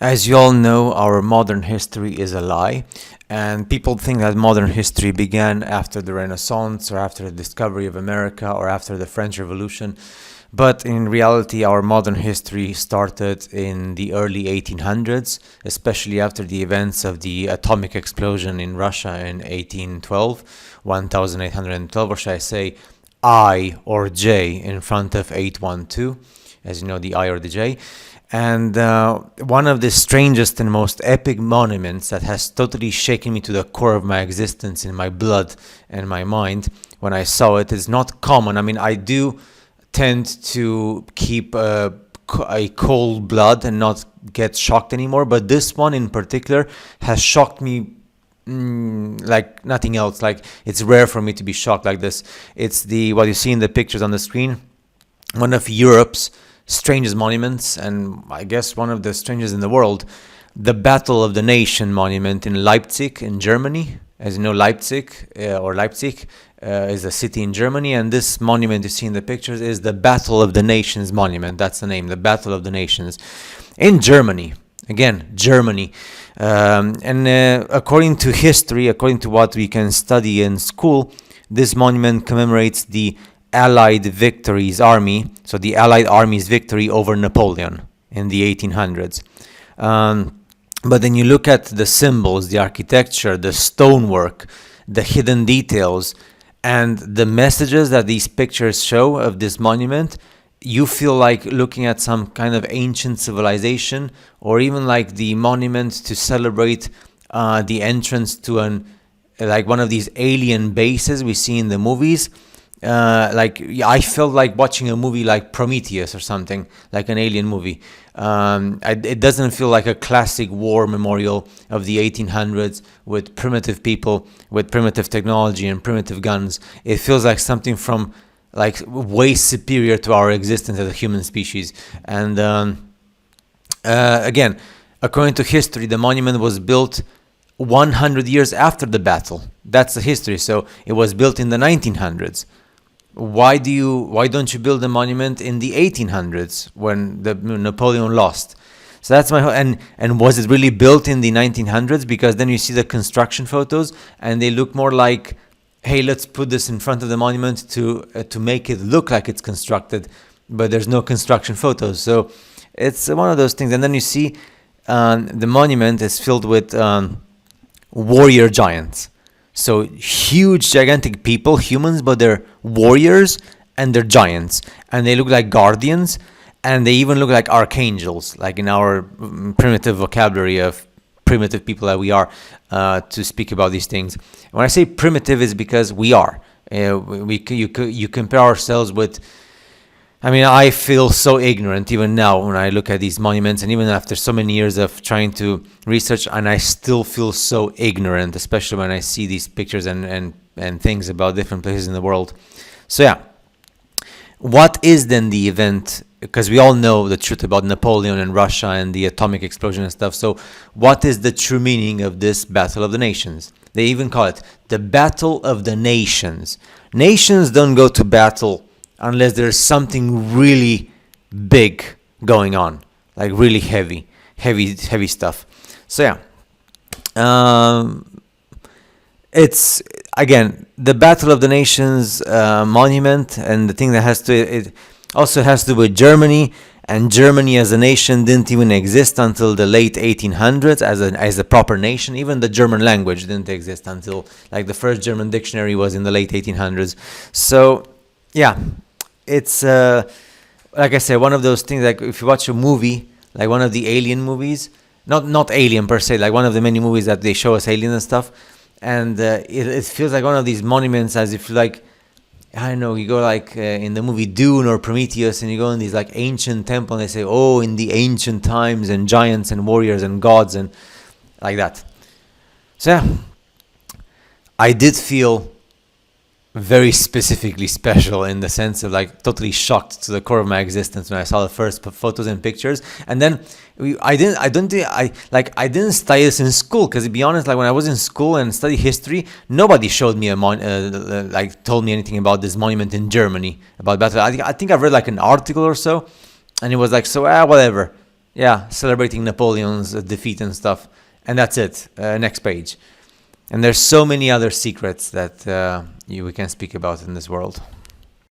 As you all know, our modern history is a lie, and people think that modern history began after the Renaissance or after the discovery of America or after the French Revolution. But in reality, our modern history started in the early 1800s, especially after the events of the atomic explosion in Russia in 1812, 1812, or should I say I or J in front of 812, as you know, the I or the J. And one of the strangest and most epic monuments that has totally shaken me to the core of my existence, in my blood and my mind, when I saw it, is not common. I mean, I do tend to keep a cold blood and not get shocked anymore, but this one in particular has shocked me like nothing else. Like, it's rare for me to be shocked like this. It's what you see in the pictures on the screen, one of Europe's strangest monuments, and I guess one of the strangest in the world, the Battle of the Nation monument in Leipzig in Germany. As you know, Leipzig is a city in Germany, and this monument you see in the pictures is the Battle of the Nations monument. That's the name, the Battle of the Nations in Germany. Again, Germany. According to history, according to what we can study in school, this monument commemorates the Allied victories army, so the Allied army's victory over Napoleon in the 1800s. But then you look at the symbols, the architecture, the stonework, the hidden details, and the messages that these pictures show of this monument, you feel like looking at some kind of ancient civilization, or even like the monument to celebrate the entrance to one of these alien bases we see in the movies. I felt like watching a movie like Prometheus or something, like an alien movie. It doesn't feel like a classic war memorial of the 1800s with primitive people, with primitive technology and primitive guns. It feels like something from like way superior to our existence as a human species. And again, according to history, the monument was built 100 years after the battle. That's the history. So it was built in the 1900s. Why don't you build a monument in the 1800s when Napoleon lost? So that's and was it really built in the 1900s? Because then you see the construction photos and they look more like, hey, let's put this in front of the monument to make it look like it's constructed, but there's no construction photos. So it's one of those things. And then you see the monument is filled with warrior giants. So huge, gigantic people, humans, but they're warriors and they're giants. And they look like guardians, and they even look like archangels, like in our primitive vocabulary of primitive people that we are, to speak about these things. When I say primitive, is because we are. You compare ourselves with... I mean, I feel so ignorant even now when I look at these monuments, and even after so many years of trying to research, and I still feel so ignorant, especially when I see these pictures and things about different places in the world. So yeah, what is then the event? Because we all know the truth about Napoleon and Russia and the atomic explosion and stuff. So what is the true meaning of this Battle of the Nations? They even call it the Battle of the Nations. Nations don't go to battle unless there's something really big going on, like really heavy stuff. So yeah, it's again the Battle of the Nations monument, and the thing that it also has to do with Germany. And Germany as a nation didn't even exist until the late 1800s as a proper nation. Even the German language didn't exist until like the first German dictionary was in the late 1800s. So yeah. It's like I said, one of those things. Like if you watch a movie, like one of the alien movies, not alien per se, like one of the many movies that they show us aliens and stuff, and it feels like one of these monuments, as if like, I don't know, you go like in the movie Dune or Prometheus, and you go in these like ancient temple, and they say, oh, in the ancient times, and giants and warriors and gods and like that. So yeah, I did feel very specifically special, in the sense of like totally shocked to the core of my existence when I saw the first photos and pictures. And then I didn't study this in school, because to be honest, like when I was in school and studied history, nobody showed me told me anything about this monument in Germany, about battle. I think I read like an article or so, and it was like, so whatever, Yeah, celebrating Napoleon's defeat and stuff. And that's it. Next page. And there's so many other secrets that we can speak about in this world.